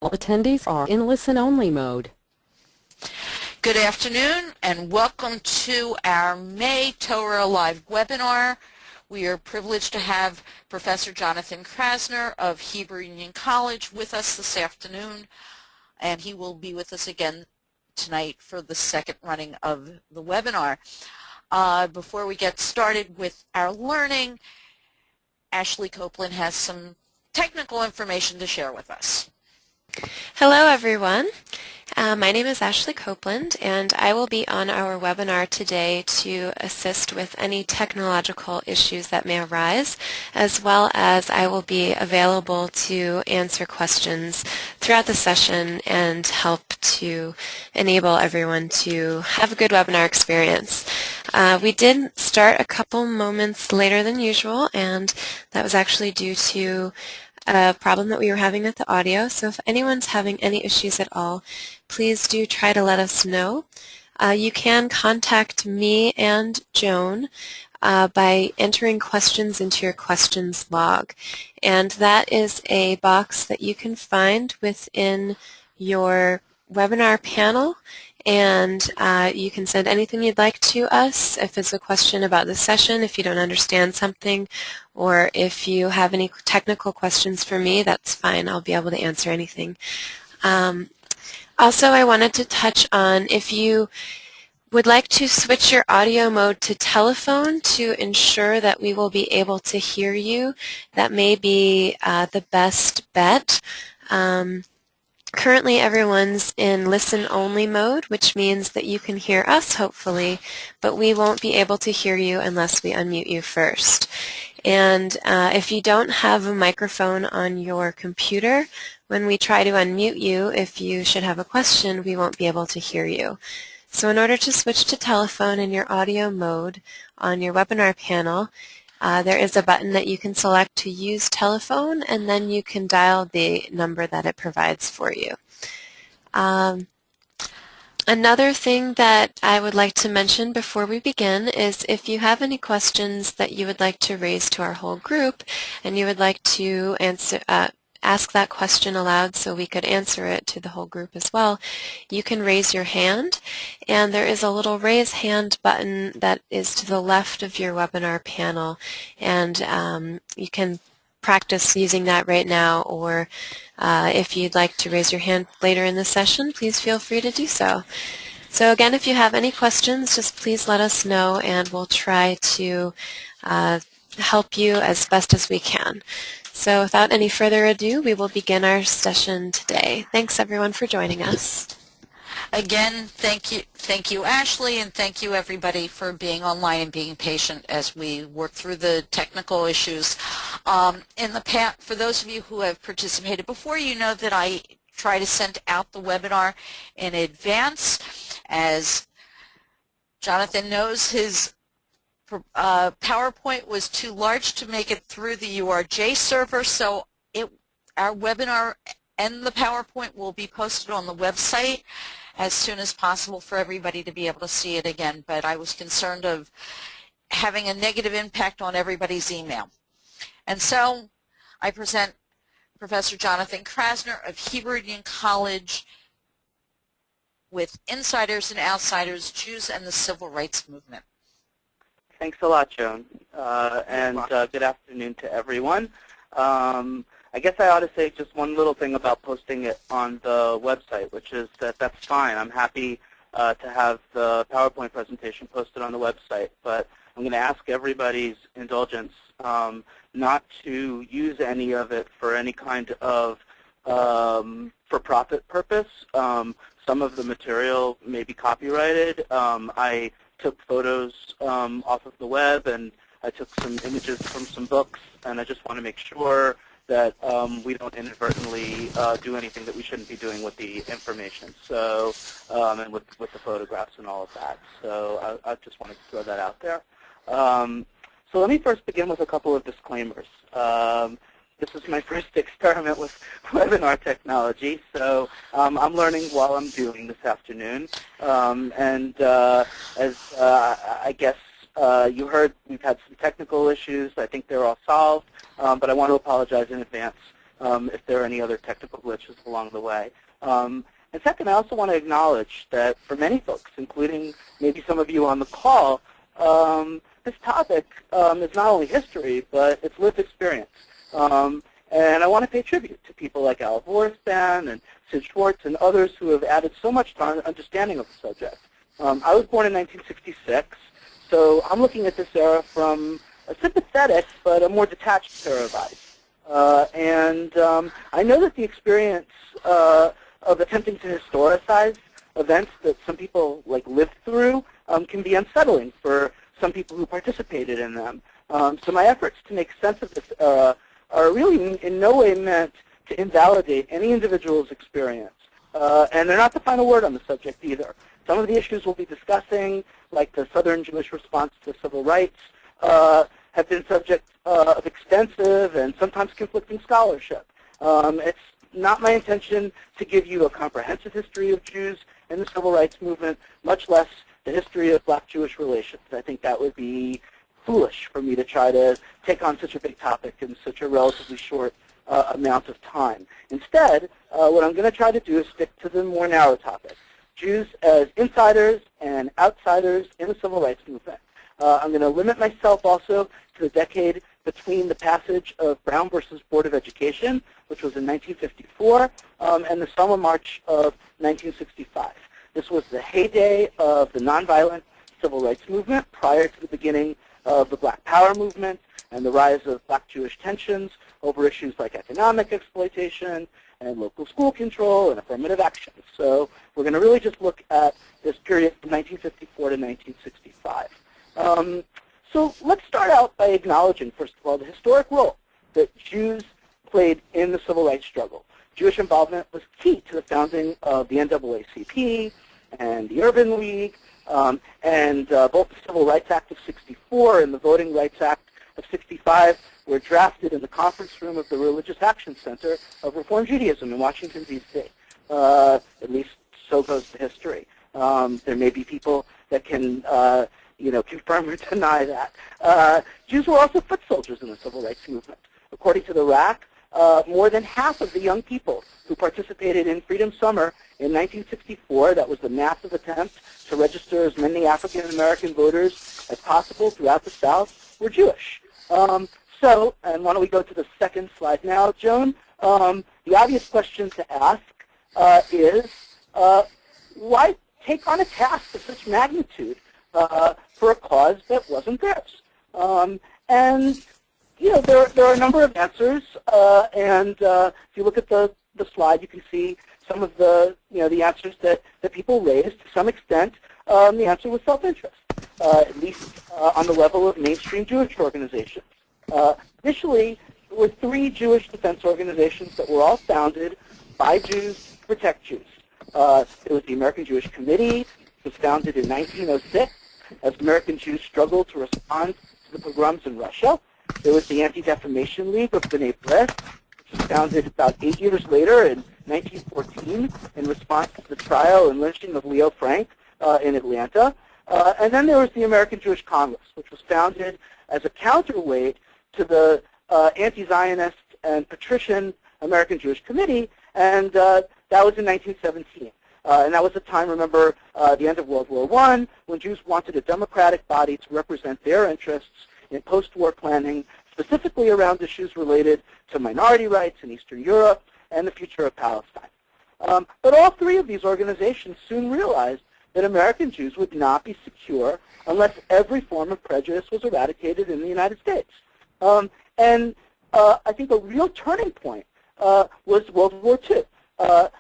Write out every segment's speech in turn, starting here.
All attendees are in listen-only mode. Good afternoon and welcome to our May Torah Live webinar. We are privileged to have Professor Joachim Krasner of Hebrew Union College with us this afternoon, and he will be with us again tonight for the second running of the webinar. Before we get started with our learning, Ashley Copeland has some technical information to share with us. Hello everyone. My name is Ashley Copeland and I will be on our webinar today to assist with any technological issues that may arise, as well as I will be available to answer questions throughout the session and help to enable everyone to have a good webinar experience. We did start a couple moments later than usual, and that was actually due to a problem that we were having with the audio. So if anyone's having any issues at all, please do try to let us know. You can contact me and Joan by entering questions into your questions log. And that is a box that you can find within your webinar panel. And you can send anything you'd like to us. If it's a question about the session, if you don't understand something, or if you have any technical questions for me, that's fine. I'll be able to answer anything. Also, I wanted to touch on if you would like to switch your audio mode to telephone to ensure that we will be able to hear you, that may be the best bet. Currently everyone's in listen-only mode, which means that you can hear us, hopefully, but we won't be able to hear you unless we unmute you first. And if you don't have a microphone on your computer, when we try to unmute you, if you should have a question, we won't be able to hear you. So in order to switch to telephone in your audio mode on your webinar panel, there is a button that you can select to use telephone, and then you can dial the number that it provides for you. Another thing that I would like to mention before we begin is if you have any questions that you would like to raise to our whole group and you would like to ask that question aloud so we could answer it to the whole group as well, you can raise your hand, and there is a little raise hand button that is to the left of your webinar panel, and you can practice using that right now, or if you'd like to raise your hand later in the session, please feel free to do so. So again, if you have any questions, just please let us know and we'll try to help you as best as we can. So without any further ado, we will begin our session today. Thanks everyone for joining us. Again, thank you, Ashley, and thank you everybody for being online and being patient as we work through the technical issues. In the past, for those of you who have participated before, you know that I try to send out the webinar in advance. As Jonathan knows, his PowerPoint was too large to make it through the URJ server, so our webinar and the PowerPoint will be posted on the website as soon as possible for everybody to be able to see it again, but I was concerned of having a negative impact on everybody's email. And so I present Professor Joachim Krasner of Hebrew Union College with Insiders and Outsiders, Jews and the Civil Rights Movement. Thanks a lot, Joan, and good afternoon to everyone. I guess I ought to say just one little thing about posting it on the website, which is that that's fine. I'm happy to have the PowerPoint presentation posted on the website, but I'm going to ask everybody's indulgence not to use any of it for any kind of for-profit purpose. Some of the material may be copyrighted. I took photos off of the web, and I took some images from some books, and I just want to make sure that we don't inadvertently do anything that we shouldn't be doing with the information, so and with the photographs and all of that. So I just wanted to throw that out there. So let me first begin with a couple of disclaimers. This is my first experiment with webinar technology, so I'm learning while I'm doing this afternoon. As I guess you heard, we've had some technical issues. I think they're all solved, but I want to apologize in advance if there are any other technical glitches along the way. And second, I also want to acknowledge that for many folks, including maybe some of you on the call, this topic is not only history, but it's lived experience. And I want to pay tribute to people like Al Vorspan and Sid Schwartz and others who have added so much to our understanding of the subject. I was born in 1966, so I'm looking at this era from a sympathetic but a more detached pair of eyes. I know that the experience of attempting to historicize events that some people lived through can be unsettling for some people who participated in them. So my efforts to make sense of this era are really in no way meant to invalidate any individual's experience. And they're not the final word on the subject either. Some of the issues we'll be discussing, like the Southern Jewish response to civil rights, have been subject of extensive and sometimes conflicting scholarship. It's not my intention to give you a comprehensive history of Jews and the civil rights movement, much less the history of black-Jewish relations. I think that would be foolish for me to try to take on such a big topic in such a relatively short amount of time. Instead, what I'm going to try to do is stick to the more narrow topic, Jews as insiders and outsiders in the civil rights movement. I'm going to limit myself also to the decade between the passage of Brown versus Board of Education, which was in 1954, and the Selma March of 1965. This was the heyday of the nonviolent civil rights movement prior to the beginning of the Black Power movement and the rise of black-Jewish tensions over issues like economic exploitation and local school control and affirmative action. So we're going to really just look at this period from 1954 to 1965. So let's start out by acknowledging, first of all, the historic role that Jews played in the civil rights struggle. Jewish involvement was key to the founding of the NAACP and the Urban League, and both the Civil Rights Act of '64 and the Voting Rights Act of '65 were drafted in the conference room of the Religious Action Center of Reform Judaism in Washington, D.C. At least so goes the history. There may be people that can confirm or deny that. Jews were also foot soldiers in the civil rights movement. According to the RAC, more than half of the young people who participated in Freedom Summer in 1964, that was the massive attempt to register as many African-American voters as possible throughout the South, were Jewish. And why don't we go to the second slide now, Joan? The obvious question to ask is, why take on a task of such magnitude for a cause that wasn't theirs? There are a number of answers, if you look at the slide, you can see some of the answers that people raised. To some extent, the answer was self-interest, at least on the level of mainstream Jewish organizations. Initially, there were 3 Jewish defense organizations that were all founded by Jews to protect Jews. It was the American Jewish Committee, which was founded in 1906 as American Jews struggled to respond to the pogroms in Russia. There was the Anti-Defamation League of B'nai B'rith, which was founded about 8 years later in 1914 in response to the trial and lynching of Leo Frank in Atlanta. And then there was the American Jewish Congress, which was founded as a counterweight to the anti-Zionist and patrician American Jewish Committee, and that was in 1917. And that was a time, remember, the end of World War I, when Jews wanted a democratic body to represent their interests in post-war planning, specifically around issues related to minority rights in Eastern Europe and the future of Palestine. But all 3 of these organizations soon realized that American Jews would not be secure unless every form of prejudice was eradicated in the United States. I think a real turning point was World War II,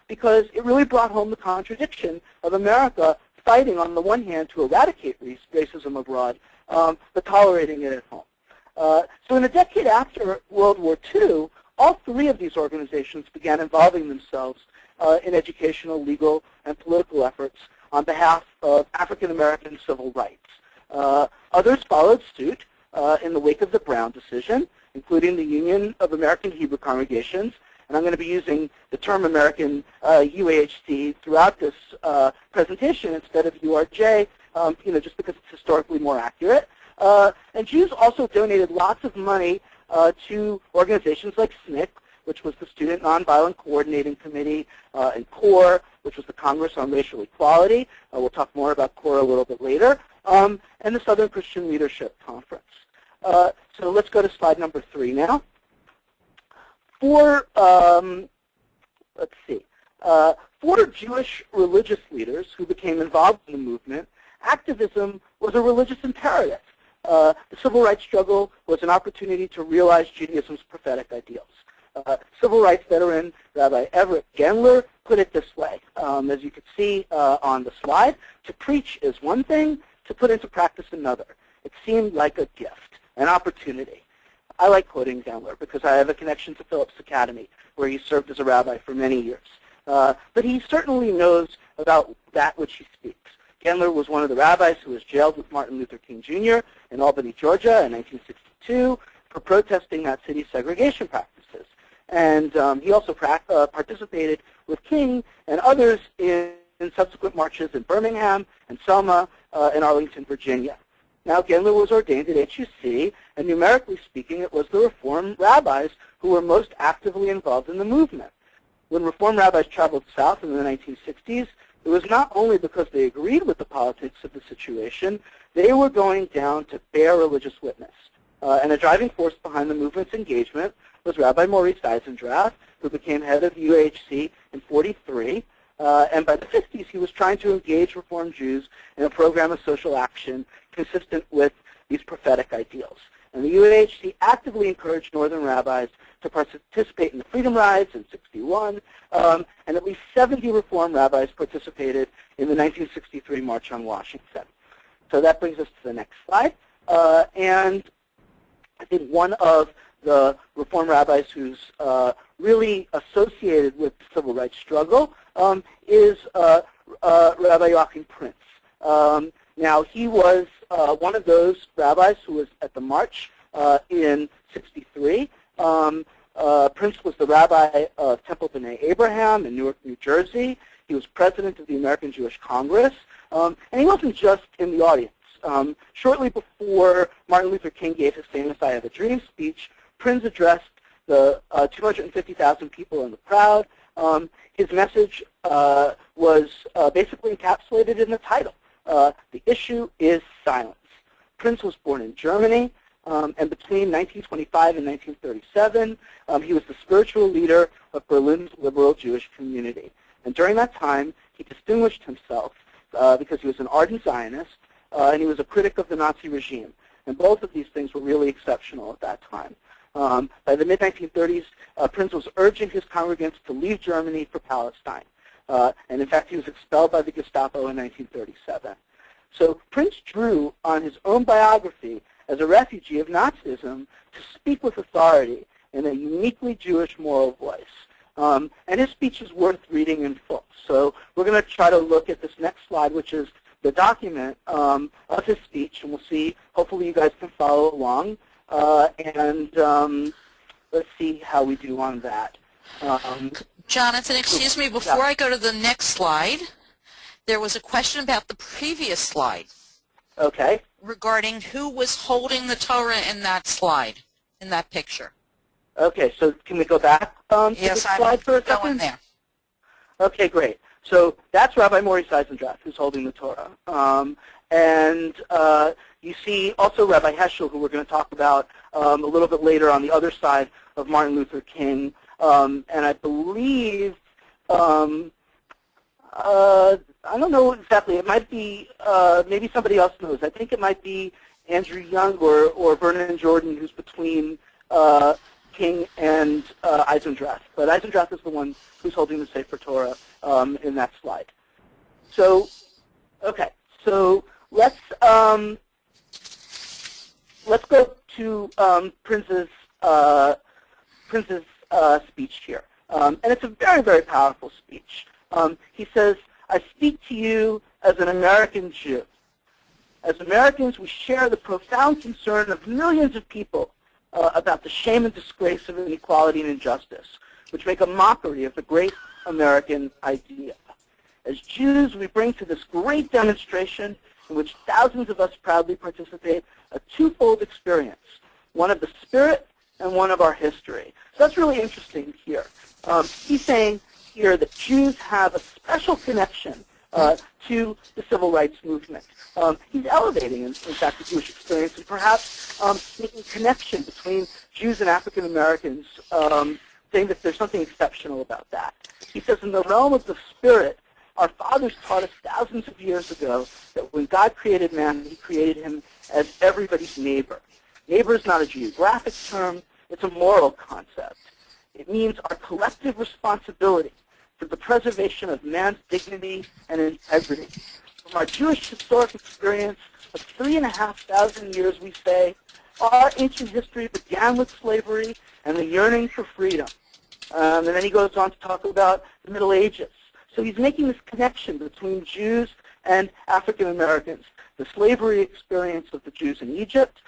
because it really brought home the contradiction of America fighting on the one hand to eradicate racism abroad, but tolerating it at home. So in the decade after World War II, all 3 of these organizations began involving themselves in educational, legal, and political efforts on behalf of African-American civil rights. Others followed suit in the wake of the Brown decision, including the Union of American Hebrew Congregations, and I'm going to be using the term American UAHC throughout this presentation instead of URJ, just because it's historically more accurate. And Jews also donated lots of money to organizations like SNCC, which was the Student Nonviolent Coordinating Committee, and CORE, which was the Congress on Racial Equality. We'll talk more about CORE a little bit later, and the Southern Christian Leadership Conference. So let's go to slide number 3 now. For Jewish religious leaders who became involved in the movement, activism was a religious imperative. The civil rights struggle was an opportunity to realize Judaism's prophetic ideals. Civil rights veteran Rabbi Everett Gendler put it this way, as you can see on the slide: to preach is one thing, to put into practice another. It seemed like a gift, an opportunity. I like quoting Gendler because I have a connection to Phillips Academy, where he served as a rabbi for many years. But he certainly knows about that which he speaks. Gendler was one of the rabbis who was jailed with Martin Luther King Jr. in Albany, Georgia in 1962 for protesting that city's segregation practices. And he also participated with King and others in subsequent marches in Birmingham and Selma in Arlington, Virginia. Now, Gendler was ordained at HUC, and numerically speaking, it was the Reform rabbis who were most actively involved in the movement. When Reform rabbis traveled south in the 1960s, it was not only because they agreed with the politics of the situation, they were going down to bear religious witness. And a driving force behind the movement's engagement was Rabbi Maurice Eisendrath, who became head of UAHC in '43. And by the 50s, he was trying to engage Reform Jews in a program of social action consistent with these prophetic ideals. And the UAHC actively encouraged Northern rabbis to participate in the Freedom Rides in '61, and at least 70 Reform rabbis participated in the 1963 March on Washington. So that brings us to the next slide. And I think one of the Reform rabbis who's really associated with the civil rights struggle is Rabbi Joachim Prinz. Now, he was one of those rabbis who was at the march in '63. Prinz was the rabbi of Temple B'nai Abraham in Newark, New Jersey. He was president of the American Jewish Congress. And he wasn't just in the audience. Shortly before Martin Luther King gave his famous I Have a Dream speech, Prinz addressed the 250,000 people in the crowd. His message was basically encapsulated in the title. The issue is silence. Prinz was born in Germany, and between 1925 and 1937, he was the spiritual leader of Berlin's liberal Jewish community. And during that time, he distinguished himself because he was an ardent Zionist, and he was a critic of the Nazi regime. And both of these things were really exceptional at that time. By the mid-1930s, Prinz was urging his congregants to leave Germany for Palestine. And in fact, he was expelled by the Gestapo in 1937. So Prinz drew on his own biography as a refugee of Nazism to speak with authority in a uniquely Jewish moral voice. And his speech is worth reading in full. So we're going to try to look at this next slide, which is the document of his speech, and we'll see, hopefully you guys can follow along. Let's see how we do on that. Jonathan, excuse me, before I go to the next slide, there was a question about the previous slide. Okay. Regarding who was holding the Torah in that slide, in that picture. Okay, so can we go back to the slide for a second? Going there. Okay, great. So that's Rabbi Maurice Eisendrath who's holding the Torah. You see also Rabbi Heschel, who we're going to talk about a little bit later on the other side of Martin Luther King. And I believe, I don't know exactly, it might be, maybe somebody else knows. I think it might be Andrew Young or Vernon Jordan, who's between King and Eisendrath. But Eisendrath is the one who's holding the Sefer Torah in that slide. So, okay, so let's go to Prinz's speech here. And it's a very, very powerful speech. He says, I speak to you as an American Jew. As Americans, we share the profound concern of millions of people about the shame and disgrace of inequality and injustice, which make a mockery of the great American idea. As Jews, we bring to this great demonstration, in which thousands of us proudly participate, a twofold experience, one of the spirit and one of our history. So that's really interesting here. He's saying here that Jews have a special connection to the civil rights movement. He's elevating, in fact, the Jewish experience and perhaps making a connection between Jews and African Americans, saying that there's something exceptional about that. He says, in the realm of the spirit, our fathers taught us thousands of years ago that when God created man, he created him as everybody's neighbor. Neighbor is not a geographic term, it's a moral concept. It means our collective responsibility for the preservation of man's dignity and integrity. From our Jewish historic experience of 3,500 years, we say, our ancient history began with slavery and the yearning for freedom. And then he goes on to talk about the Middle Ages. So he's making this connection between Jews and African Americans, the slavery experience of the Jews in Egypt,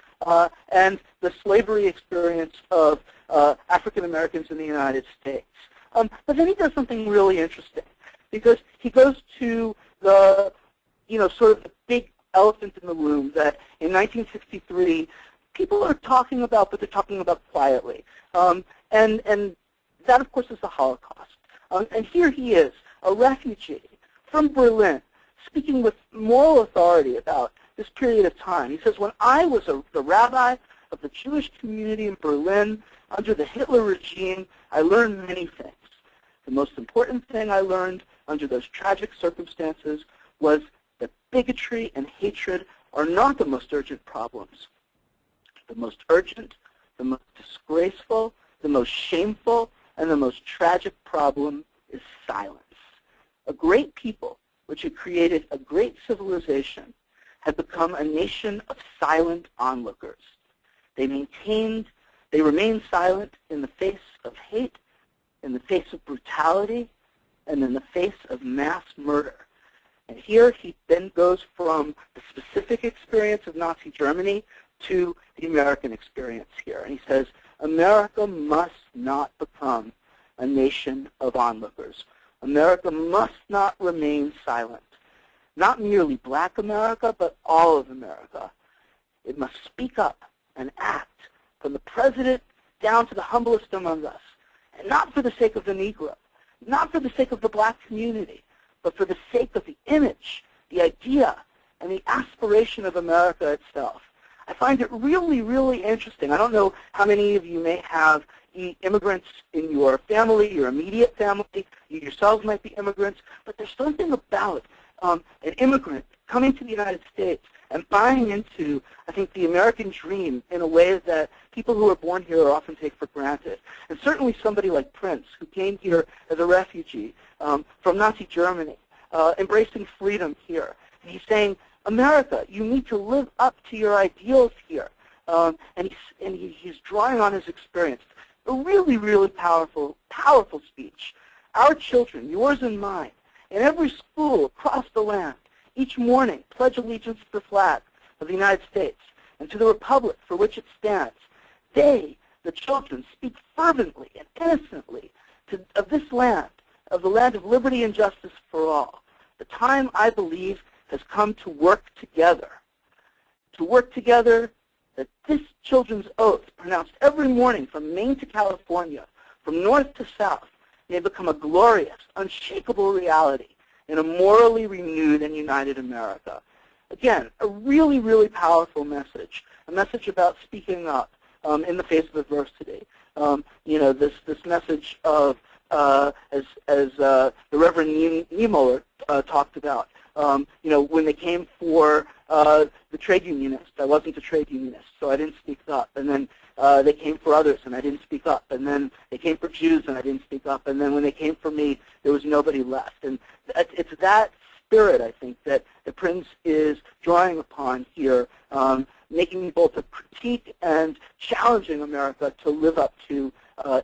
and the slavery experience of African Americans in the United States. But then he does something really interesting, because he goes to the, sort of the big elephant in the room that in 1963 people are talking about, but they're talking about quietly. And that, of course, is the Holocaust. And here he is, a refugee from Berlin, speaking with moral authority about this period of time. He says, when I was the rabbi of the Jewish community in Berlin under the Hitler regime, I learned many things. The most important thing I learned under those tragic circumstances was that bigotry and hatred are not the most urgent problems. The most urgent, the most disgraceful, the most shameful, and the most tragic problem is silence. A great people, which had created a great civilization, had become a nation of silent onlookers. They remained silent in the face of hate, in the face of brutality, and in the face of mass murder. And here he then goes from the specific experience of Nazi Germany to the American experience here. And he says, America must not become a nation of onlookers. America must not remain silent. Not merely black America, but all of America. It must speak up and act, from the president down to the humblest among us. And not for the sake of the Negro, not for the sake of the black community, but for the sake of the image, the idea, and the aspiration of America itself. I find it really, really interesting. I don't know how many of you may have immigrants in your family, your immediate family. You yourselves might be immigrants, but there's something about an immigrant coming to the United States and buying into, I think, the American dream in a way that people who are born here often take for granted. And certainly somebody like Prinz, who came here as a refugee from Nazi Germany, embracing freedom here. And he's saying, America, you need to live up to your ideals here. And he's drawing on his experience. A really, really powerful speech. Our children, yours and mine, in every school across the land, each morning pledge allegiance to the flag of the United States and to the republic for which it stands. They, the children, speak fervently and innocently of this land, of the land of liberty and justice for all. The time, I believe, has come to work together. To work together, that this children's oath, pronounced every morning from Maine to California, from north to south, may become a glorious, unshakable reality in a morally renewed and united America. Again, a really, really powerful message, a message about speaking up in the face of adversity. This message of, as the Reverend Niemöller talked about, when they came for the trade unionists, I wasn't a trade unionist, so I didn't speak up. And then they came for others, and I didn't speak up. And then they came for Jews, and I didn't speak up. And then when they came for me, there was nobody left. And it's that spirit, I think, that Prinz is drawing upon here, making both a critique and challenging America to live up to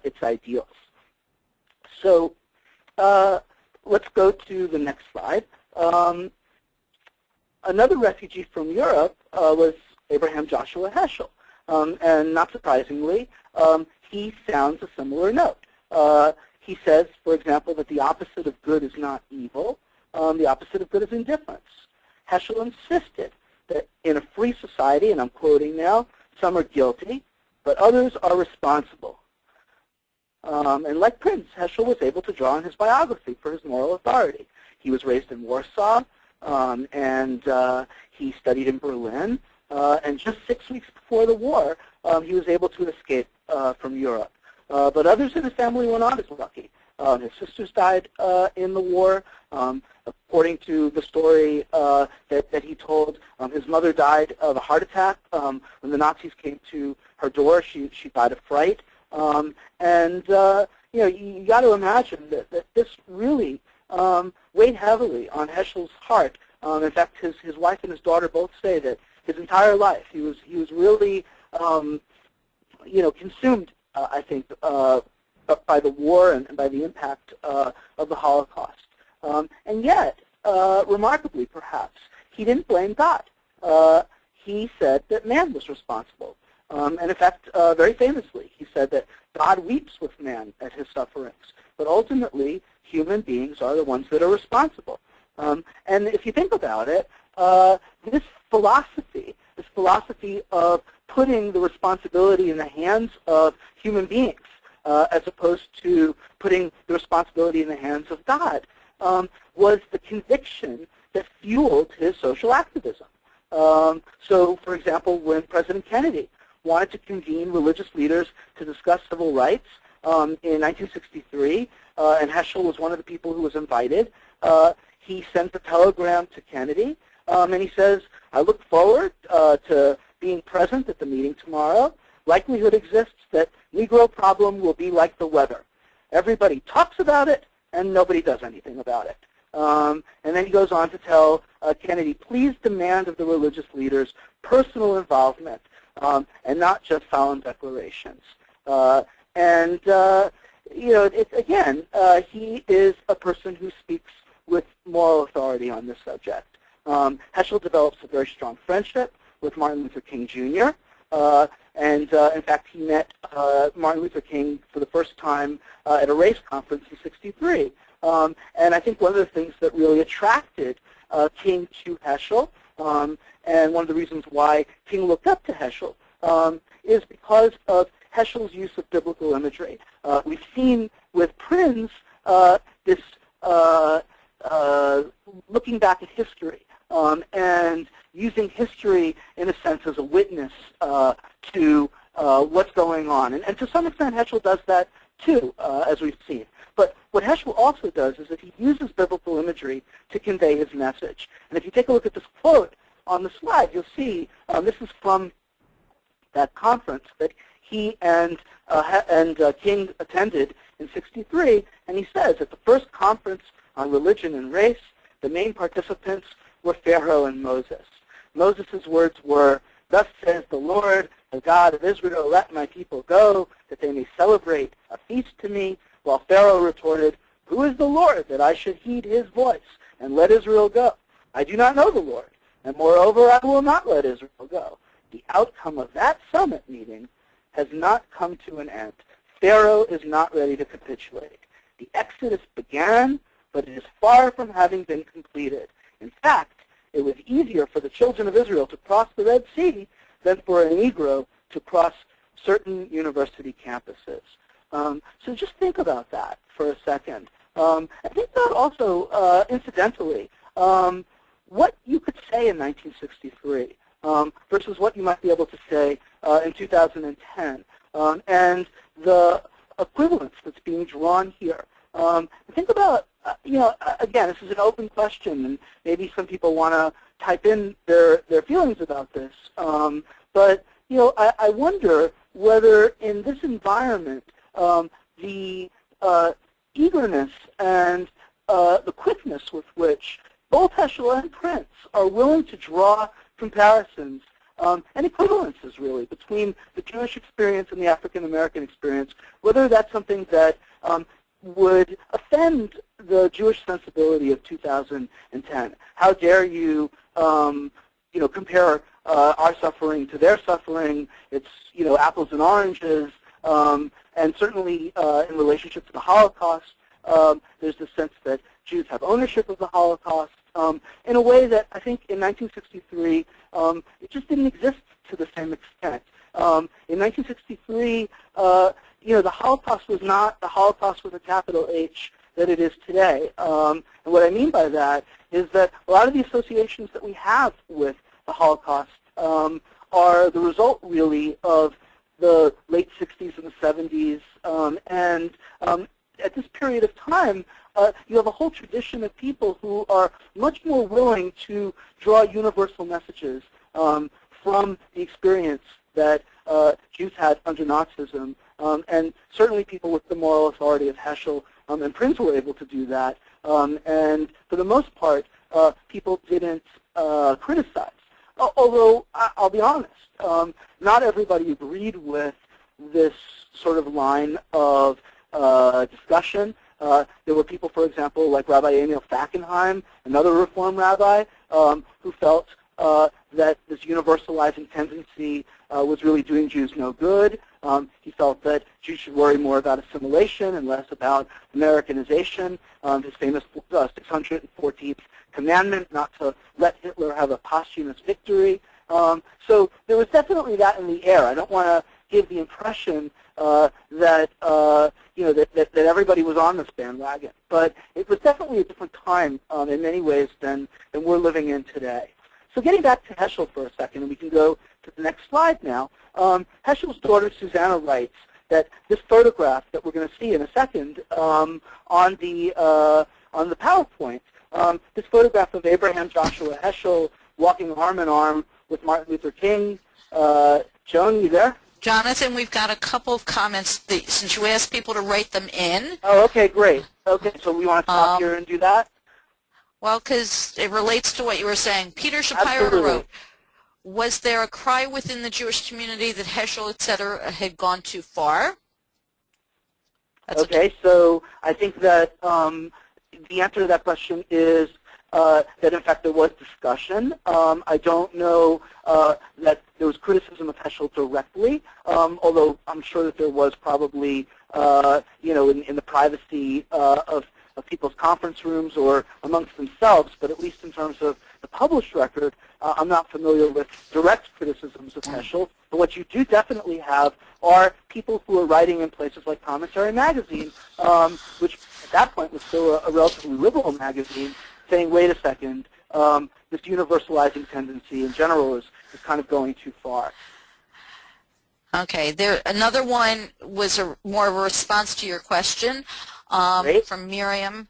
its ideals. So let's go to the next slide. Another refugee from Europe was Abraham Joshua Heschel. And not surprisingly, he sounds a similar note. He says, for example, that the opposite of good is not evil. The opposite of good is indifference. Heschel insisted that in a free society, and I'm quoting now, some are guilty, but others are responsible. And like Prinz, Heschel was able to draw on his biography for his moral authority. He was raised in Warsaw, and he studied in Berlin. And just 6 weeks before the war, he was able to escape from Europe. But others in his family were not as lucky. His sisters died in the war. According to the story that he told, his mother died of a heart attack. When the Nazis came to her door, she died of fright. You got to imagine that this really weighed heavily on Heschel's heart. In fact, his wife and his daughter both say that his entire life he was really consumed, I think, by the war and by the impact of the Holocaust. And yet, remarkably perhaps, he didn't blame God. He said that man was responsible. And in fact, very famously, he said that God weeps with man at his sufferings, but ultimately human beings are the ones that are responsible. And if you think about it, this philosophy of putting the responsibility in the hands of human beings as opposed to putting the responsibility in the hands of God was the conviction that fueled his social activism. So, for example, when President Kennedy wanted to convene religious leaders to discuss civil rights in 1963, and Heschel was one of the people who was invited, he sent a telegram to Kennedy, and he says, I look forward to being present at the meeting tomorrow. Likelihood exists that Negro problem will be like the weather. Everybody talks about it, and nobody does anything about it. And then he goes on to tell Kennedy, please demand of the religious leaders personal involvement and not just solemn declarations. Again, he is a person who speaks with moral authority on this subject. Heschel develops a very strong friendship with Martin Luther King Jr. In fact, he met Martin Luther King for the first time at a race conference in '63. And I think one of the things that really attracted King to Heschel, and one of the reasons why King looked up to Heschel, is because of Heschel's use of biblical imagery. We've seen with Prinz this looking back at history and using history in a sense as a witness to what's going on. And to some extent, Heschel does that too, as we've seen. But what Heschel also does is that he uses biblical imagery to convey his message. And if you take a look at this quote on the slide, you'll see this is from that conference that he and King attended in '63. And he says, at the first conference on religion and race, the main participants were Pharaoh and Moses. Moses' words were, thus says the Lord, the God of Israel, let my people go, that they may celebrate a feast to me. While Pharaoh retorted, who is the Lord that I should heed his voice and let Israel go? I do not know the Lord, and moreover I will not let Israel go. The outcome of that summit meeting has not come to an end. Pharaoh is not ready to capitulate. The Exodus began, but it is far from having been completed. In fact, it was easier for the children of Israel to cross the Red Sea than for a Negro to cross certain university campuses. So just think about that for a second. I think that also, incidentally, what you could say in 1963 versus what you might be able to say in 2010, and the equivalence that's being drawn here. Think about, again, this is an open question, and maybe some people want to type in their feelings about this. But I wonder whether in this environment, the eagerness and the quickness with which both Heschel and Prinz are willing to draw comparisons and equivalences, really, between the Jewish experience and the African American experience, whether that's something that would offend the Jewish sensibility of 2010. How dare you, compare our suffering to their suffering? It's, apples and oranges. And certainly in relationship to the Holocaust, there's the sense that Jews have ownership of the Holocaust in a way that I think in 1963 it just didn't exist to the same extent. In in 1963, the Holocaust was not the Holocaust with a capital H that it is today. And what I mean by that is that a lot of the associations that we have with the Holocaust are the result, really, of the late 60s and the 70s. And at this period of time, you have a whole tradition of people who are much more willing to draw universal messages from the experience that Jews had under Nazism. And certainly people with the moral authority of Heschel and Prinz were able to do that. And for the most part, people didn't criticize. Although, I'll be honest, not everybody agreed with this sort of line of discussion. There were people, for example, like Rabbi Emil Fackenheim, another Reform rabbi, who felt that this universalizing tendency was really doing Jews no good. He felt that Jews should worry more about assimilation and less about Americanization. His famous 614th commandment, not to let Hitler have a posthumous victory. So there was definitely that in the air. I don't want to give the impression that that everybody was on this bandwagon, but it was definitely a different time in many ways than we're living in today. So getting back to Heschel for a second, and we can go to the next slide now. Heschel's daughter Susanna writes that this photograph that we're going to see in a second on the PowerPoint, this photograph of Abraham Joshua Heschel walking arm in arm with Martin Luther King. Joan, you there? Jonathan, we've got a couple of comments since you asked people to write them in. Oh, okay, great. Okay, so we want to stop here and do that? Well, because it relates to what you were saying. Peter Shapiro wrote, was there a cry within the Jewish community that Heschel, etc., had gone too far? That's okay, so I think that the answer to that question is that, in fact, there was discussion. I don't know that there was criticism of Heschel directly, although I'm sure that there was probably, in the privacy of people's conference rooms or amongst themselves, but at least in terms of the published record, I'm not familiar with direct criticisms of Heschel. But what you do definitely have are people who are writing in places like Commentary Magazine, which at that point was still a relatively liberal magazine, saying, wait a second, this universalizing tendency in general is kind of going too far. Okay, another one was more of a response to your question from Miriam.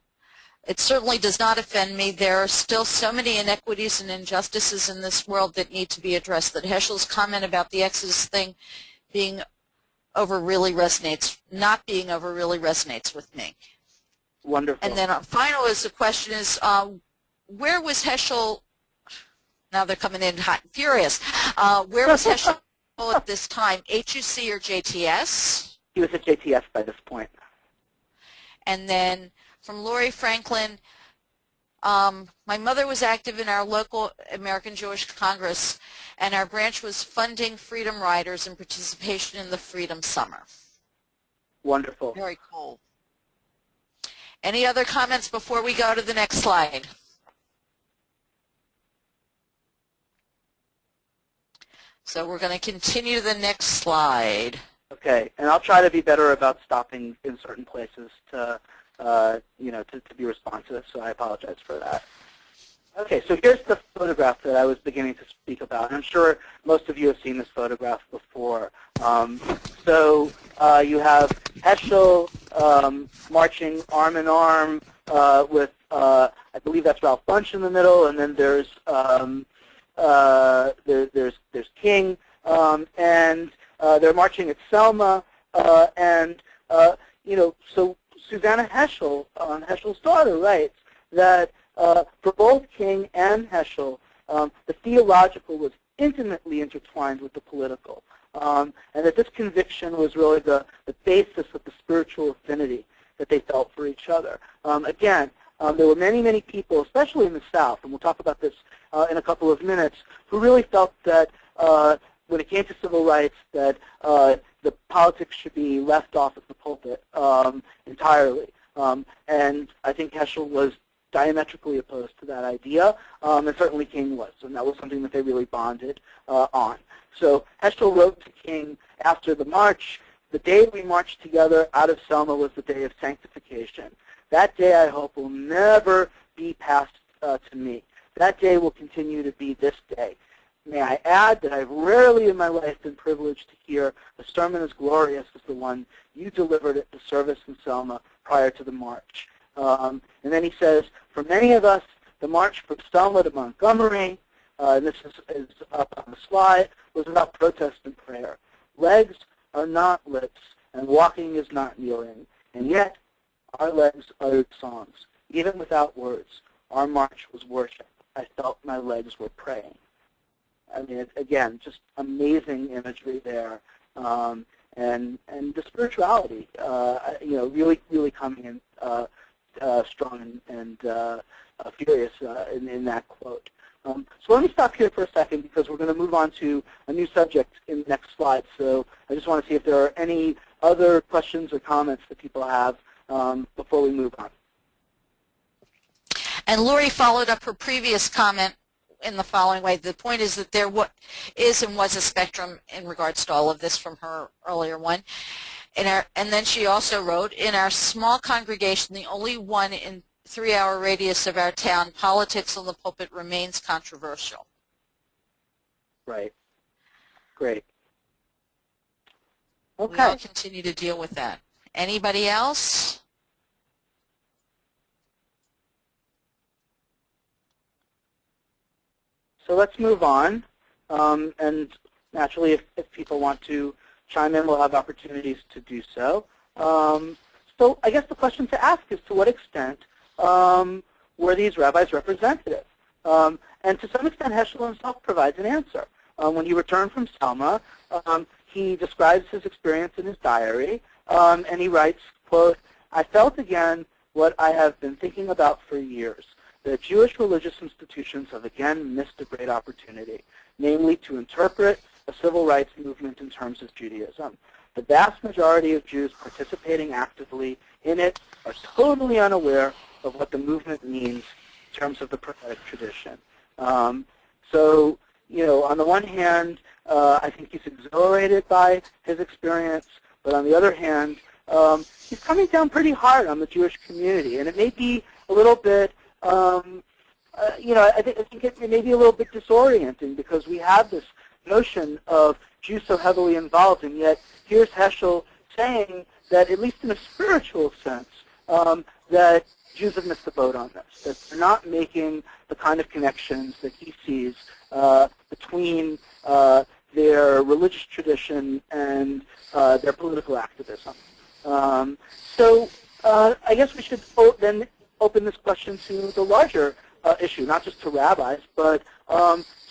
It certainly does not offend me. There are still so many inequities and injustices in this world that need to be addressed that Heschel's comment about the Exodus thing not being over really resonates with me. Wonderful. And then final is the question is, where was Heschel, now they're coming in hot and furious, where was Heschel at this time, HUC or JTS? He was at JTS by this point. And then from Lori Franklin, my mother was active in our local American Jewish Congress, and our branch was funding Freedom Riders and participation in the Freedom Summer. Wonderful. Very cool. Any other comments before we go to the next slide? So we're going to continue to the next slide. Okay, and I'll try to be better about stopping in certain places to be responsive, so I apologize for that. Okay, so here's the photograph that I was beginning to speak about. I'm sure most of you have seen this photograph before. So you have Heschel marching arm in arm with, I believe that's Ralph Bunche in the middle, and then there's King, and they're marching at Selma, so Susanna Heschel, Heschel's daughter, writes that for both King and Heschel, the theological was intimately intertwined with the political, and that this conviction was really the basis of the spiritual affinity that they felt for each other. Again, there were many, many people, especially in the South, and we'll talk about this in a couple of minutes, who really felt that when it came to civil rights, that the politics should be left off of the pulpit entirely. And I think Heschel was diametrically opposed to that idea, and certainly King was, and that was something that they really bonded on. So Heschel wrote to King after the march, "The day we marched together out of Selma was the day of sanctification. That day, I hope, will never be passed to me. That day will continue to be this day. May I add that I've rarely in my life been privileged to hear a sermon as glorious as the one you delivered at the service in Selma prior to the march." And then he says, "For many of us, the march from Selma to Montgomery," and this is up on the slide, "was about protest and prayer. Legs are not lips, and walking is not kneeling. And yet, our legs uttered songs. Even without words, our march was worship. I felt my legs were praying." I mean, again, just amazing imagery there, and the spirituality, really coming in strong and furious in that quote. So let me stop here for a second because we're going to move on to a new subject in the next slide. So I just want to see if there are any other questions or comments that people have before we move on. And Lori followed up her previous comment in the following way. The point is that there is and was a spectrum in regards to all of this from her earlier one. And then she also wrote, "In our small congregation, the only one in 3-hour radius of our town, politics on the pulpit remains controversial." Right. Great. Okay. We'll continue to deal with that. Anybody else? So let's move on. And naturally, if people want to chime in, we'll have opportunities to do so. So I guess the question to ask is, to what extent were these rabbis representative? And to some extent, Heschel himself provides an answer. When he returned from Selma, he describes his experience in his diary, and he writes, quote, "I felt again what I have been thinking about for years. The Jewish religious institutions have again missed a great opportunity, namely to interpret a civil rights movement in terms of Judaism. The vast majority of Jews participating actively in it are totally unaware of what the movement means in terms of the prophetic tradition." So, on the one hand, I think he's exhilarated by his experience, but on the other hand, he's coming down pretty hard on the Jewish community, and it may be a little bit, I think it may be a little bit disorienting because we have this notion of Jews so heavily involved, and yet here's Heschel saying that, at least in a spiritual sense, that Jews have missed the boat on this, that they're not making the kind of connections that he sees between their religious tradition and their political activism. So I guess we should then open this question to the larger issue, not just to rabbis, but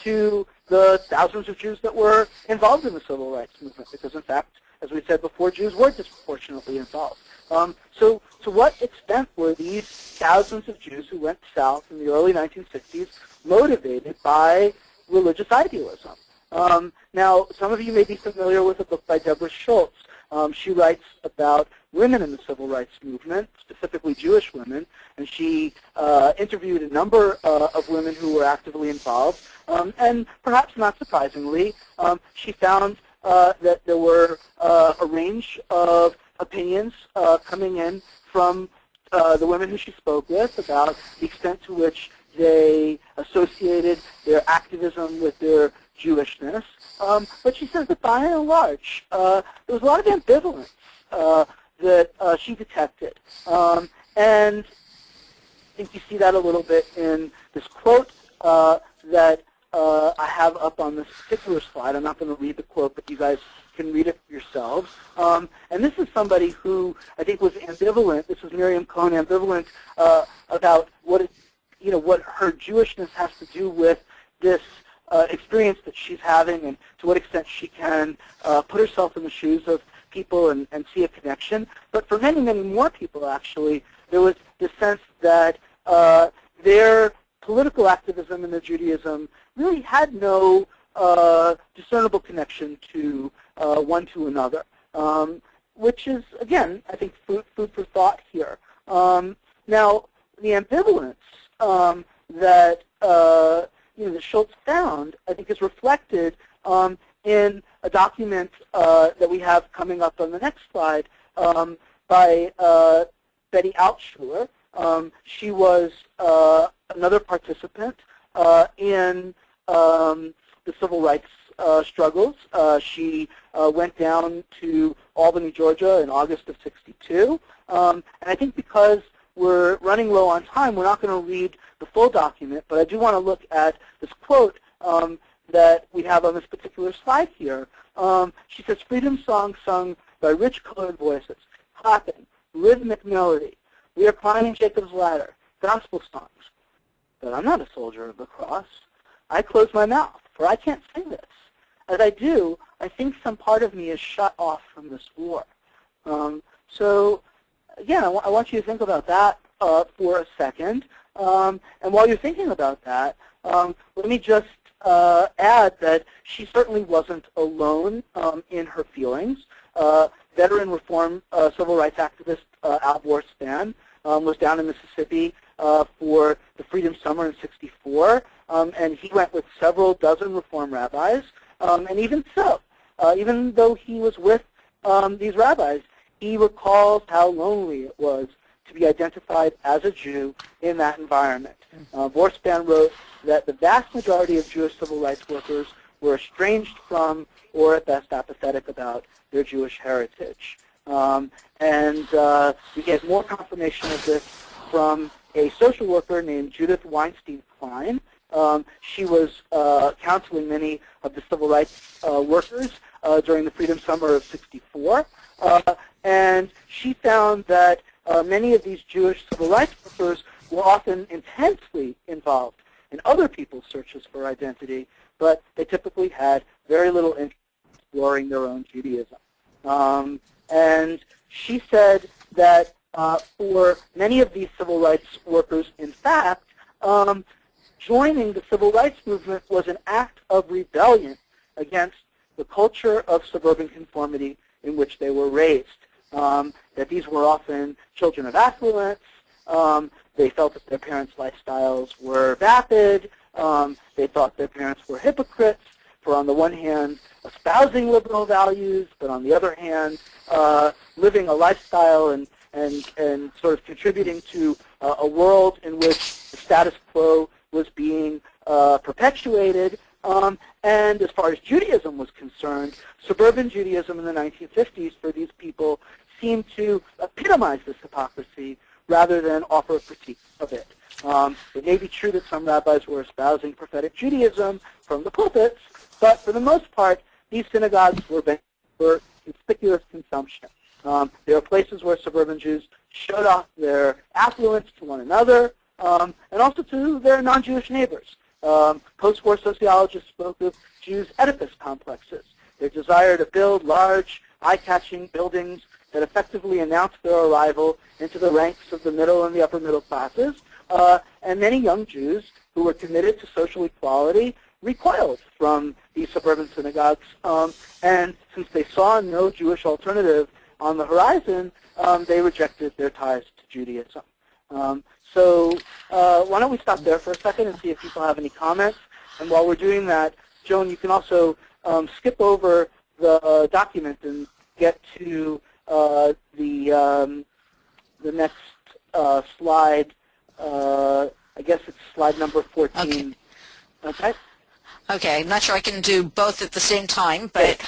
to the thousands of Jews that were involved in the civil rights movement, because in fact, as we said before, Jews were disproportionately involved. So to what extent were these thousands of Jews who went south in the early 1960s motivated by religious idealism? Now, some of you may be familiar with a book by Deborah Schultz. She writes about women in the civil rights movement, specifically Jewish women, and she interviewed a number of women who were actively involved. And perhaps not surprisingly, she found that there were a range of opinions coming in from the women who she spoke with about the extent to which they associated their activism with their Jewishness. But she says that by and large, there was a lot of ambivalence that she detected. And I think you see that a little bit in this quote that I have up on this particular slide. I'm not going to read the quote, but you guys can read it yourselves. And this is somebody who I think was ambivalent. This is Miriam Cohn, ambivalent about what her Jewishness has to do with this experience that she's having, and to what extent she can put herself in the shoes of people and see a connection. But for many, many more people, actually, there was this sense that their political activism and their Judaism really had no discernible connection to one to another, which is, again, I think food for thought here. Now, the ambivalence that that Schultz found, I think, is reflected in a document that we have coming up on the next slide by Betty Altschuler. She was another participant in the civil rights struggles. She went down to Albany, Georgia in August of '62. And I think because we're running low on time, we're not going to read the full document, but I do want to look at this quote that we have on this particular slide here. She says, "Freedom songs sung by rich colored voices, clapping, rhythmic melody. We are climbing Jacob's ladder, gospel songs. But I'm not a soldier of the cross. I close my mouth, for I can't sing this. As I do, I think some part of me is shut off from this war." So again, I want you to think about that for a second. And while you're thinking about that, let me just add that she certainly wasn't alone in her feelings. Veteran reform civil rights activist Al Borspan was down in Mississippi for the Freedom Summer in '64, and he went with several dozen reform rabbis. And even so, even though he was with these rabbis, he recalls how lonely it was to be identified as a Jew in that environment. Borspan wrote that the vast majority of Jewish civil rights workers were estranged from, or at best apathetic about, their Jewish heritage. And we get more confirmation of this from a social worker named Judith Weinstein Klein. She was counseling many of the civil rights workers during the Freedom Summer of '64. And she found that many of these Jewish civil rights workers were often intensely involved in other people's searches for identity, but they typically had very little interest in exploring their own Judaism. And she said that for many of these civil rights workers, in fact, joining the civil rights movement was an act of rebellion against the culture of suburban conformity in which they were raised. That these were often children of affluence. They felt that their parents' lifestyles were vapid. They thought their parents were hypocrites for, on the one hand, espousing liberal values, but on the other hand, living a lifestyle and sort of contributing to a world in which the status quo was being perpetuated. And as far as Judaism was concerned, suburban Judaism in the 1950s for these people seemed to epitomize this hypocrisy rather than offer a critique of it. It may be true that some rabbis were espousing prophetic Judaism from the pulpits, but for the most part, these synagogues were for conspicuous consumption. They were places where suburban Jews showed off their affluence to one another and also to their non-Jewish neighbors. Post-war sociologists spoke of Jews' Oedipus complexes, their desire to build large, eye-catching buildings that effectively announced their arrival into the ranks of the middle and the upper middle classes. And many young Jews who were committed to social equality recoiled from these suburban synagogues. And since they saw no Jewish alternative on the horizon, they rejected their ties to Judaism. So why don't we stop there for a second and see if people have any comments. And while we're doing that, Joan, you can also skip over the document and get to the next slide. I guess it's slide number 14. Okay. Okay, I'm not sure I can do both at the same time, but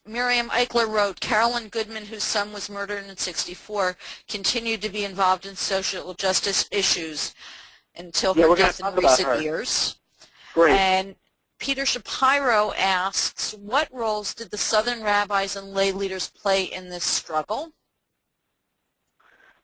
Miriam Eichler wrote, Carolyn Goodman, whose son was murdered in '64, continued to be involved in social justice issues until her death in recent years. Great. And Peter Shapiro asks, what roles did the Southern rabbis and lay leaders play in this struggle?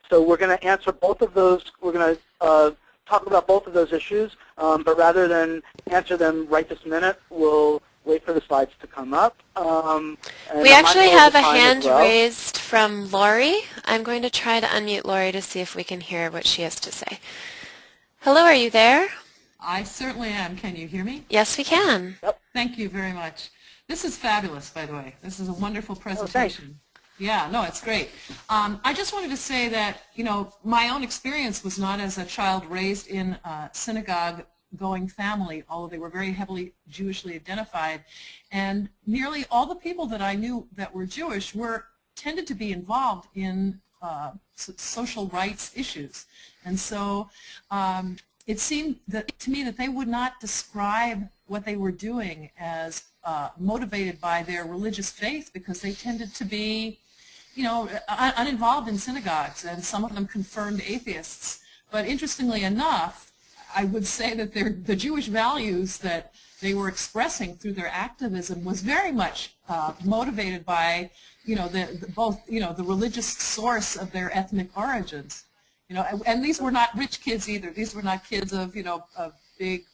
So we're going to answer both of those. We're going to talk about both of those issues, but rather than answer them right this minute, we'll wait for the slides to come up. We actually have a hand raised from Lori. I'm going to try to unmute Lori to see if we can hear what she has to say. Hello, are you there? I certainly am. Can you hear me? Yes, we can. Yep. Thank you very much. This is fabulous, by the way. This is a wonderful presentation. Yeah, no, it's great. I just wanted to say that, you know, my own experience was not as a child raised in a synagogue-going family, although they were very heavily Jewishly identified. And nearly all the people that I knew that were Jewish tended to be involved in social rights issues. And so it seemed to me that they would not describe what they were doing as motivated by their religious faith, because they tended to be, you know, uninvolved in synagogues, and some of them confirmed atheists. But interestingly enough, I would say that the Jewish values that they were expressing through their activism was very much motivated by, you know, both, you know, the religious source of their ethnic origins. You know, and these were not rich kids either. These were not kids of, you know, of big,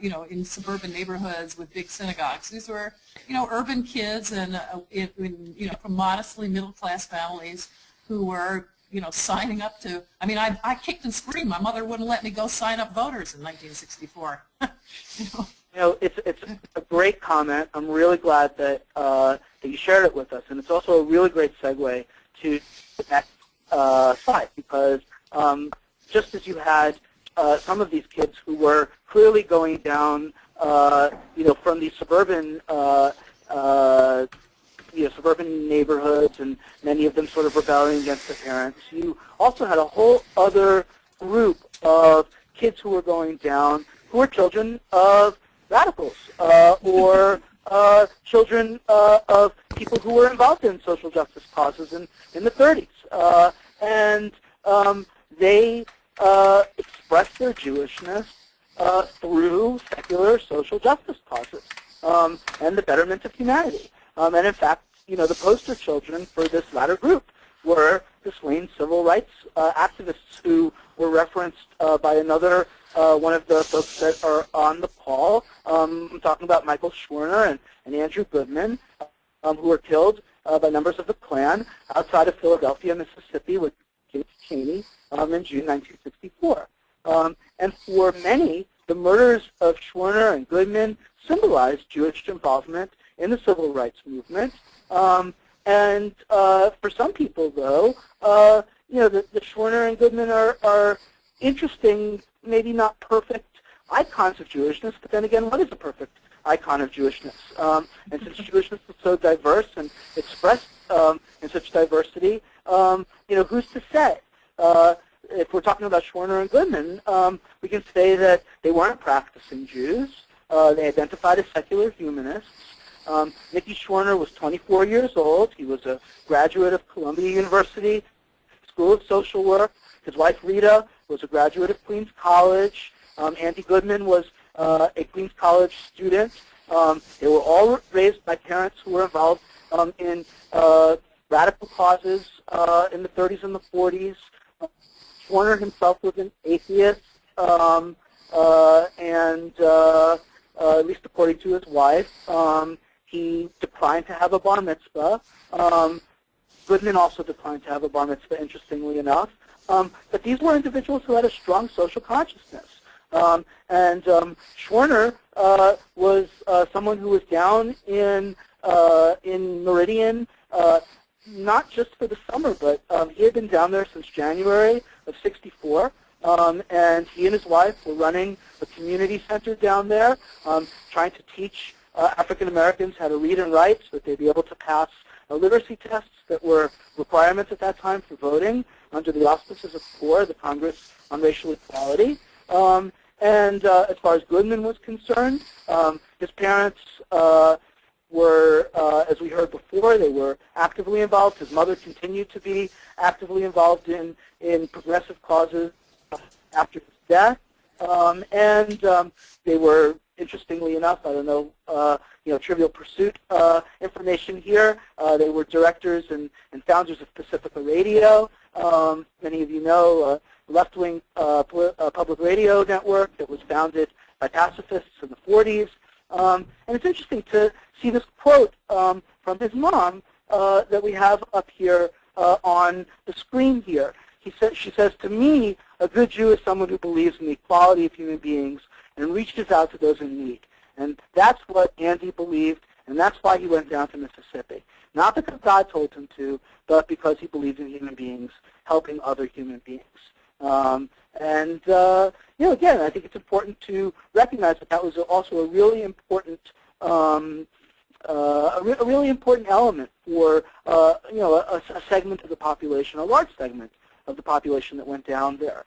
you know, in suburban neighborhoods with big synagogues. These were, you know, urban kids and, you know, from modestly middle-class families who were, you know, signing up to, I mean, I kicked and screamed. My mother wouldn't let me go sign up voters in 1964. You know? You know, it's a great comment. I'm really glad that that you shared it with us, and it's also a really great segue to the next slide, because just as you had some of these kids who were clearly going down, you know, from these suburban, you know, suburban neighborhoods, and many of them sort of rebelling against their parents, you also had a whole other group of kids who were going down who were children of radicals or children of people who were involved in social justice causes in the 30s. And they expressed their Jewishness through secular social justice causes and the betterment of humanity. And in fact, you know, the poster children for this latter group were the slain civil rights activists who were referenced by another one of the folks that are on the call. I'm talking about Michael Schwerner and Andrew Goodman, who were killed by members of the Klan outside of Philadelphia, Mississippi, with Kate Cheney in June 1964. And for many, the murders of Schwerner and Goodman symbolized Jewish involvement in the civil rights movement. And for some people, though, you know, the Schwerner and Goodman are interesting, maybe not perfect icons of Jewishness, but then again, what is a perfect icon of Jewishness? And since Jewishness is so diverse and expressed in such diversity, you know, who's to say? If we're talking about Schwerner and Goodman, we can say that they weren't practicing Jews. They identified as secular humanists. Nicky Schwerner was 24 years old. He was a graduate of Columbia University School of Social Work. His wife, Rita, was a graduate of Queens College. Andy Goodman was a Queens College student. They were all raised by parents who were involved in radical causes in the 30s and the 40s. Schwerner himself was an atheist, and at least according to his wife, he declined to have a bar mitzvah. Goodman also declined to have a bar mitzvah, interestingly enough. But these were individuals who had a strong social consciousness. And Schwerner was someone who was down in Meridian, not just for the summer, but he had been down there since January of '64. And he and his wife were running a community center down there, trying to teach African Americans how to read and write so that they'd be able to pass literacy tests that were requirements at that time for voting under the auspices of CORE, the Congress on Racial Equality. And as far as Goodman was concerned, his parents were, as we heard before, they were actively involved. His mother continued to be actively involved in progressive causes after his death. And they were, interestingly enough, I don't know, you know, Trivial Pursuit information here. They were directors and founders of Pacifica Radio. Many of you know left-wing public radio network that was founded by pacifists in the 40s. And it's interesting to see this quote from his mom that we have up here on the screen here. She says, "To me, a good Jew is someone who believes in the equality of human beings and reaches out to those in need." And that's what Andy believed, and that's why he went down to Mississippi. not because God told him to, but because he believed in human beings helping other human beings. Again, I think it's important to recognize that that was also a really important really important element for a segment of the population, a large segment of the population that went down there.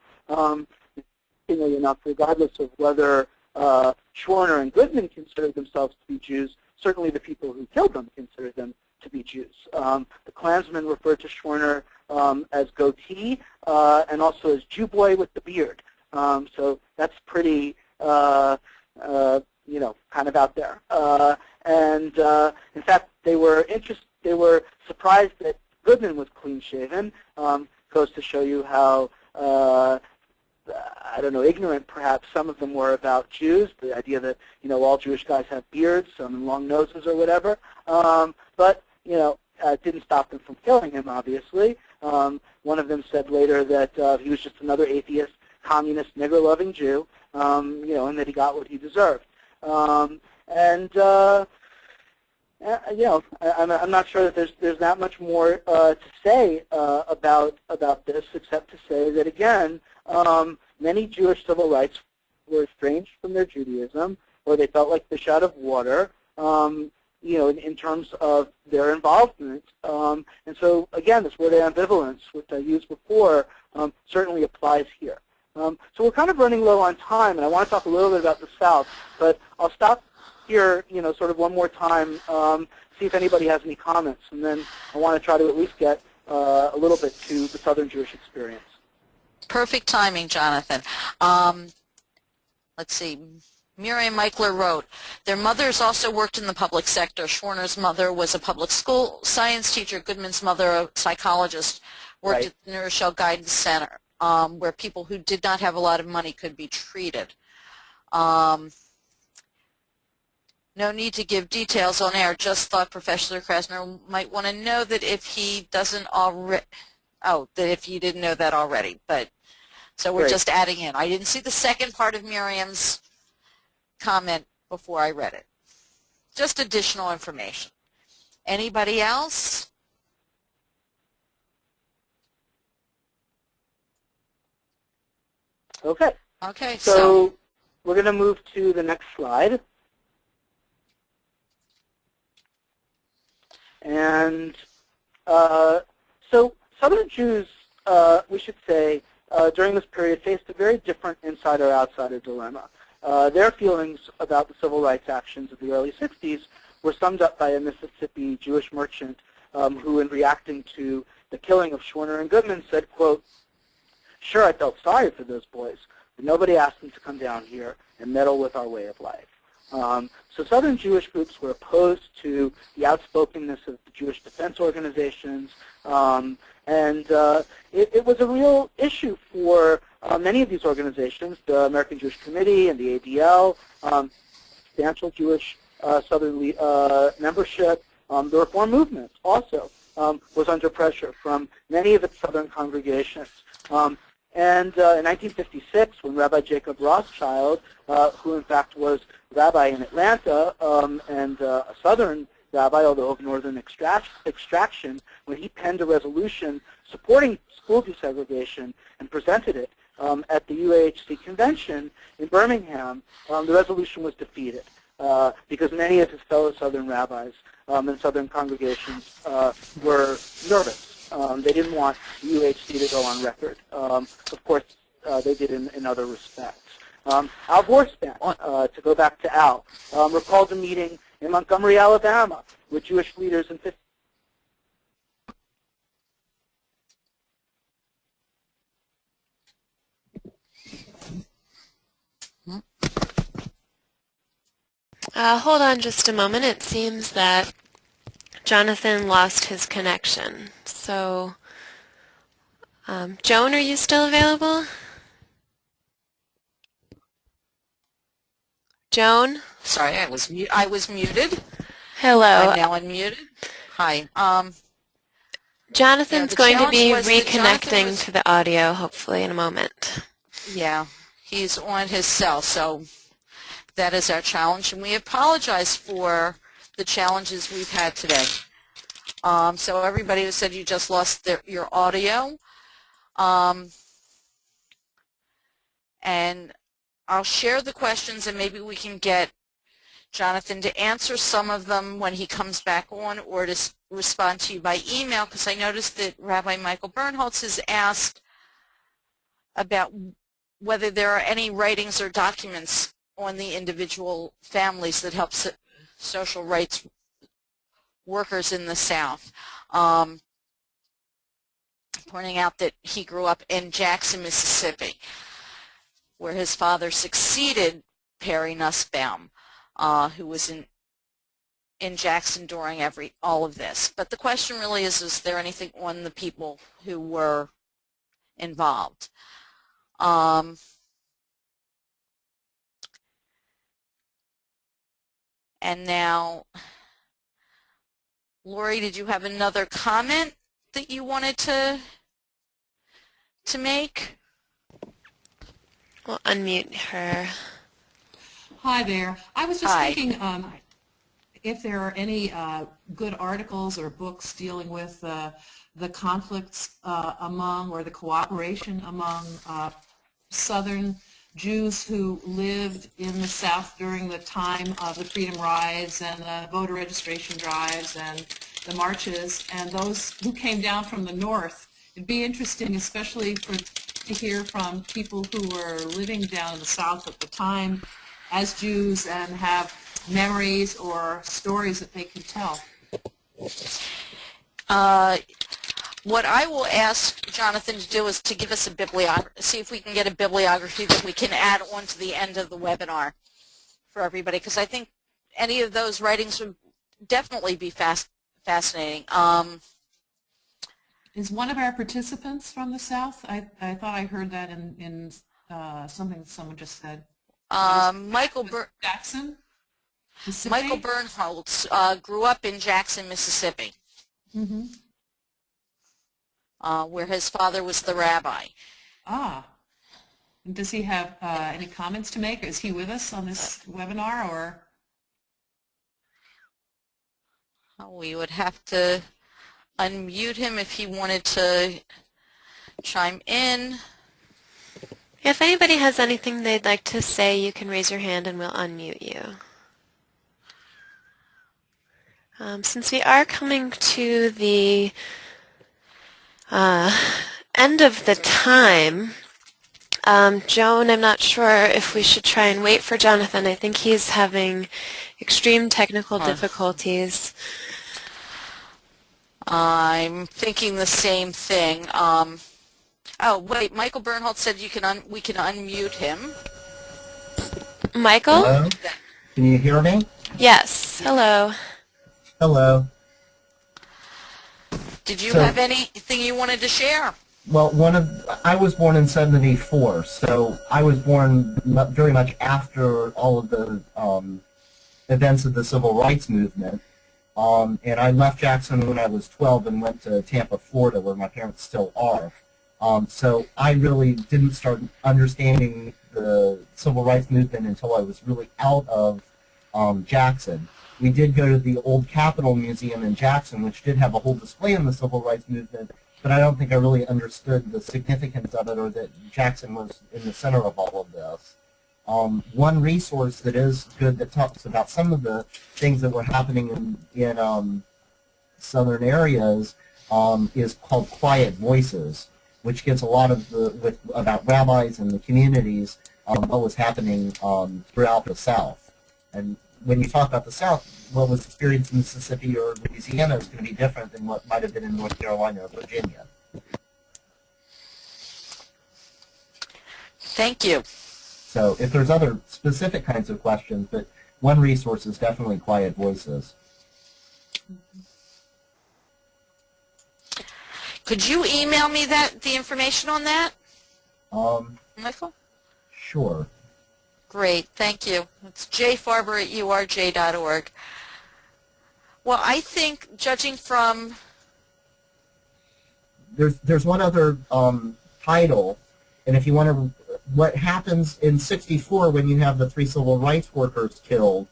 Enough, regardless of whether Schwerner and Goodman considered themselves to be Jews, certainly the people who killed them considered them to be Jews. The Klansmen referred to Schwerner as goatee and also as Jew boy with the beard. So that's pretty, kind of out there. In fact, they were surprised that Goodman was clean-shaven. Goes to show you how, I don't know, ignorant perhaps some of them were about Jews, the idea that, all Jewish guys have beards, some long noses or whatever. But it didn't stop them from killing him, obviously. One of them said later that he was just another atheist, communist, nigger-loving Jew, and that he got what he deserved. I'm not sure that there's that much more to say about this, except to say that, again, many Jewish civil rights were estranged from their Judaism, or they felt like fish out of water, in terms of their involvement. And so, again, this word ambivalence, which I used before, certainly applies here. So we're kind of running low on time, and I want to talk a little bit about the South, but I'll stop here, sort of one more time, see if anybody has any comments, and then I want to try to at least get a little bit to the Southern Jewish experience. Perfect timing, Jonathan. Let's see. Miriam Eichler wrote, their mothers also worked in the public sector. Schwerner's mother was a public school science teacher. Goodman's mother, a psychologist, worked at the Heschel Guidance Center, where people who did not have a lot of money could be treated. No need to give details on air. Just thought Professor Krasner might want to know that if he doesn't already, that if you didn't know that already. But so we're just adding in. I didn't see the second part of Miriam's comment before I read it. Just additional information. Anybody else? Okay. Okay. So we're going to move to the next slide. And so Southern Jews, we should say, during this period faced a very different insider-outsider dilemma. Their feelings about the civil rights actions of the early 60s were summed up by a Mississippi Jewish merchant who, in reacting to the killing of Schwerner and Goodman, said, quote, "Sure, I felt sorry for those boys, but nobody asked them to come down here and meddle with our way of life." So Southern Jewish groups were opposed to the outspokenness of the Jewish defense organizations, and it was a real issue for many of these organizations, the American Jewish Committee and the ADL, substantial Jewish Southern membership. The Reform movement also was under pressure from many of its Southern congregations. In 1956, when Rabbi Jacob Rothschild, who in fact was rabbi in Atlanta and a Southern rabbi, although of Northern extraction, when he penned a resolution supporting school desegregation and presented it at the UAHC convention in Birmingham, the resolution was defeated because many of his fellow Southern rabbis and Southern congregations were nervous. They didn't want the UHC to go on record. Of course, they did in other respects. Al Vorspan, to go back to Al, recalled a meeting in Montgomery, Alabama, with Jewish leaders in 50. Hold on just a moment. It seems that Jonathan lost his connection. So, Joan, are you still available? Joan? Sorry, I was muted. Hello. I'm now unmuted. Hi. Jonathan's going to be challenge was that reconnecting to the audio, hopefully, in a moment. Yeah, he's on his cell, so that is our challenge, and we apologize for the challenges we've had today. So everybody who said you just lost your audio. And I'll share the questions and maybe we can get Jonathan to answer some of them when he comes back on or to respond to you by email, because I noticed that Rabbi Michael Bernholtz has asked about whether there are any writings or documents on the individual families that help social rights workers in the South, pointing out that he grew up in Jackson, Mississippi, where his father succeeded Perry Nussbaum, who was in Jackson during all of this. But the question really is there anything on the people who were involved? And now, Lori, did you have another comment that you wanted to make? We'll unmute her. Hi there. I was just thinking if there are any good articles or books dealing with the conflicts among or the cooperation among Southern Jews who lived in the South during the time of the Freedom Rides and the voter registration drives and the marches, and those who came down from the North. It'd be interesting, especially to hear from people who were living down in the South at the time as Jews and have memories or stories that they can tell. What I will ask Jonathan to do is to give us a bibliography, see if we can get a bibliography that we can add on to the end of the webinar for everybody, because I think any of those writings would definitely be fascinating. Is one of our participants from the South? I thought I heard that in something that someone just said. Jackson, Mississippi? Michael Bernholtz grew up in Jackson, Mississippi, where his father was the rabbi. Ah. And does he have any comments to make? Is he with us on this webinar, or? We would have to unmute him if he wanted to chime in. If anybody has anything they'd like to say, you can raise your hand and we'll unmute you. Since we are coming to the end of the time, Joan, I'm not sure if we should try and wait for Jonathan. I think he's having extreme technical difficulties. I'm thinking the same thing. Oh, wait, Michael Bernholtz said we can unmute him. Michael? Hello? Can you hear me? Yes. Hello. Hello. Did you have anything you wanted to share? Well, I was born in '74, so I was born very much after all of the events of the Civil Rights Movement. And I left Jackson when I was 12 and went to Tampa, Florida, where my parents still are. So I really didn't start understanding the Civil Rights Movement until I was really out of Jackson. We did go to the old Capitol Museum in Jackson, which did have a whole display on the Civil Rights Movement, but I don't think I really understood the significance of it or that Jackson was in the center of all of this. One resource that is good that talks about some of the things that were happening in southern areas is called Quiet Voices, which gets a lot of about rabbis and the communities, what was happening throughout the South. And when you talk about the South, what was experienced in Mississippi or Louisiana is going to be different than what might have been in North Carolina or Virginia. Thank you. So if there's other specific kinds of questions, but one resource is definitely Quiet Voices. Could you email me the information on that, Michael? Sure. Great, thank you. It's jfarber@urj.org. Well, I think, judging from... There's one other title, and if you want to... What happens in '64 when you have the 3 civil rights workers killed,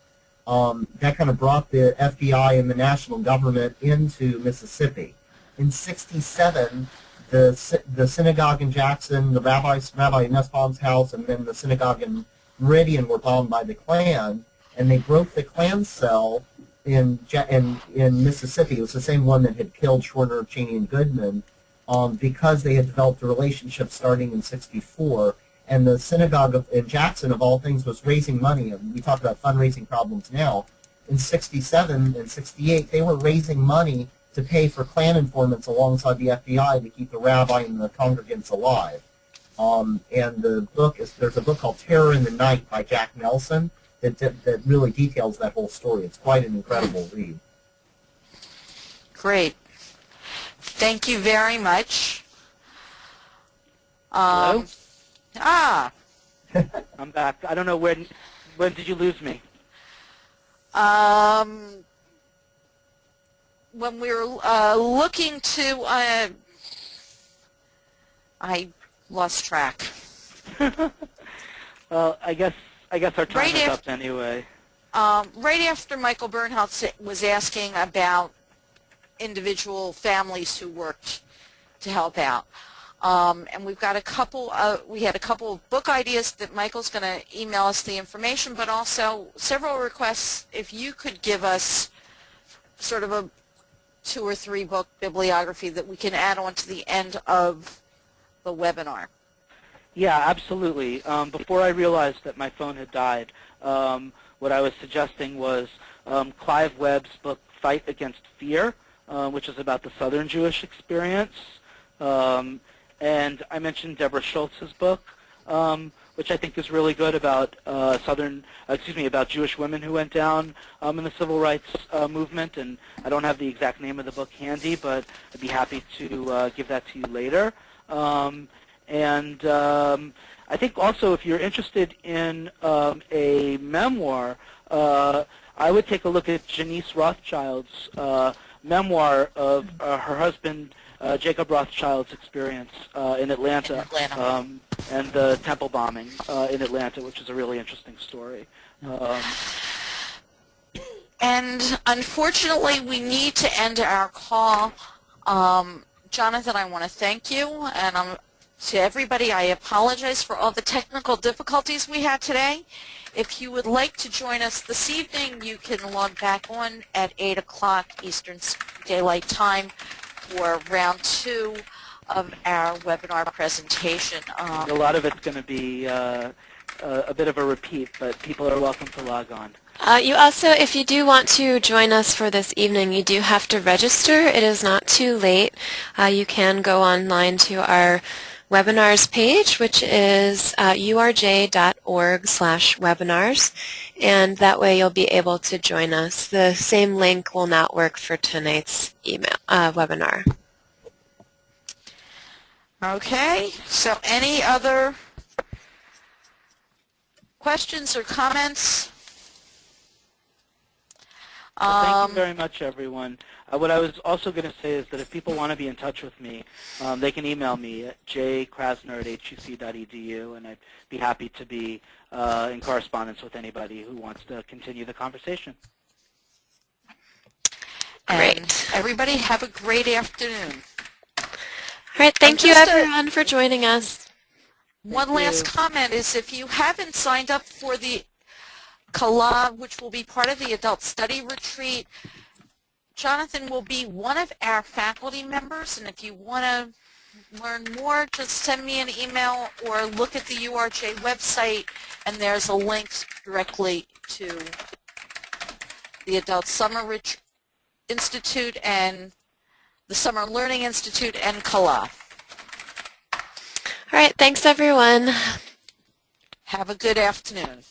that kind of brought the FBI and the national government into Mississippi. In '67, the synagogue in Jackson, the Rabbi Nussbaum's house, and then the synagogue in Meridian were bombed by the Klan, and they broke the Klan cell in Mississippi. It was the same one that had killed Schwerner, Cheney, and Goodman, because they had developed a relationship starting in '64. And the synagogue in Jackson, of all things, was raising money. And we talk about fundraising problems now. In '67 and '68, they were raising money to pay for Klan informants alongside the FBI to keep the rabbi and the congregants alive. And there's a book called Terror in the Night by Jack Nelson that really details that whole story. It's quite an incredible read. Great. Thank you very much. Hello? Ah. I'm back. I don't know when did you lose me? When we were looking to, I lost track. Well, I guess our time is up anyway. Right after Michael Bernhout was asking about individual families who worked to help out. And we've got we had a couple of book ideas that Michael's going to email us the information, but also several requests if you could give us sort of a 2 or 3 book bibliography that we can add on to the end of the webinar. Yeah, absolutely. Before I realized that my phone had died, what I was suggesting was Clive Webb's book Fight Against Fear, which is about the Southern Jewish experience. And I mentioned Deborah Schultz's book, which I think is really good about about Jewish women who went down in the civil rights movement. And I don't have the exact name of the book handy, but I'd be happy to give that to you later. And I think also if you're interested in a memoir, I would take a look at Janice Rothschild's memoir of her husband Jacob Rothschild's experience in Atlanta, and the temple bombing in Atlanta, which is a really interesting story. And unfortunately, we need to end our call. Jonathan, I want to thank you, and to everybody, I apologize for all the technical difficulties we had today. If you would like to join us this evening, you can log back on at 8 o'clock Eastern Daylight Time for round 2 of our webinar presentation. A lot of it's going to be a bit of a repeat, but people are welcome to log on. You also, if you do want to join us for this evening, you do have to register. It is not too late. You can go online to our webinars page, which is urj.org/webinars, and that way you'll be able to join us. The same link will not work for tonight's webinar. Okay, so any other questions or comments? Well, thank you very much, everyone. What I was also going to say is that if people want to be in touch with me, they can email me at jkrasner@huc.edu, and I'd be happy to be in correspondence with anybody who wants to continue the conversation. Great. And everybody have a great afternoon. All right, thank you everyone for joining us. One last comment is if you haven't signed up for the Kala, which will be part of the Adult Study Retreat, Jonathan will be one of our faculty members, and if you want to learn more, just send me an email or look at the URJ website, and there's a link directly to the Adult Summer Institute and the Summer Learning Institute and Kala. All right, thanks everyone. Have a good afternoon.